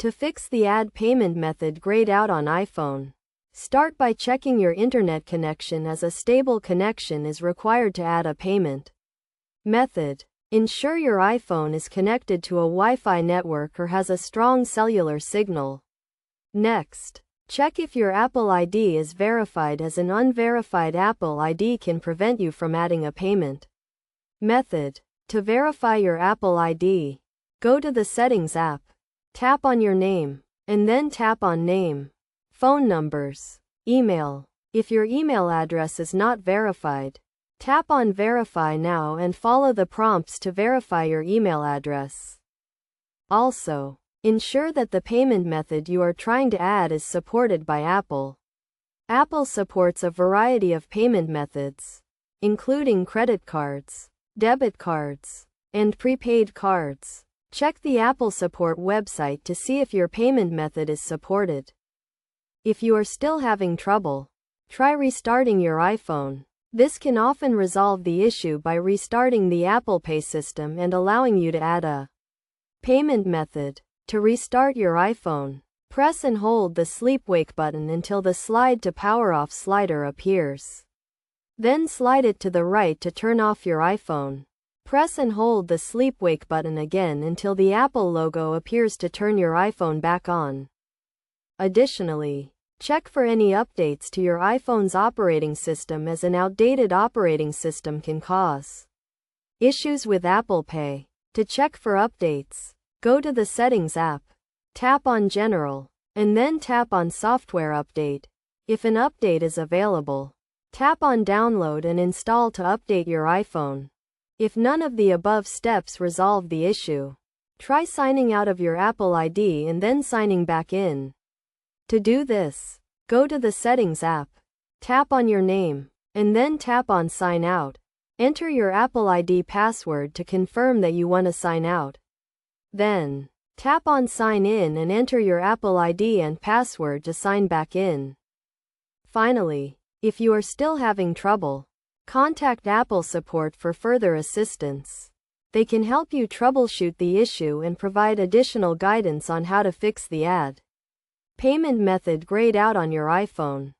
To fix the add payment method grayed out on iPhone, start by checking your internet connection, as a stable connection is required to add a payment method. Ensure your iPhone is connected to a Wi-Fi network or has a strong cellular signal. Next, check if your Apple ID is verified, as an unverified Apple ID can prevent you from adding a payment method. To verify your Apple ID, go to the Settings app, tap on your name, and then tap on Name, Phone Numbers, Email. If your email address is not verified, tap on Verify Now and follow the prompts to verify your email address. Also, ensure that the payment method you are trying to add is supported by Apple. Apple supports a variety of payment methods, including credit cards, debit cards, and prepaid cards. Check the Apple Support website to see if your payment method is supported. If you are still having trouble, try restarting your iPhone. This can often resolve the issue by restarting the Apple Pay system and allowing you to add a payment method. To restart your iPhone, press and hold the sleep-wake button until the slide to power off slider appears. Then slide it to the right to turn off your iPhone. Press and hold the sleep-wake button again until the Apple logo appears to turn your iPhone back on. Additionally, check for any updates to your iPhone's operating system, as an outdated operating system can cause issues with Apple Pay. To check for updates, go to the Settings app, tap on General, and then tap on Software Update. If an update is available, tap on Download and Install to update your iPhone. If none of the above steps resolve the issue, try signing out of your Apple ID and then signing back in. To do this, go to the Settings app, tap on your name, and then tap on Sign Out. Enter your Apple ID password to confirm that you want to sign out. Then, tap on Sign In and enter your Apple ID and password to sign back in. Finally, if you are still having trouble, contact Apple Support for further assistance. They can help you troubleshoot the issue and provide additional guidance on how to fix the add payment method grayed out on your iPhone.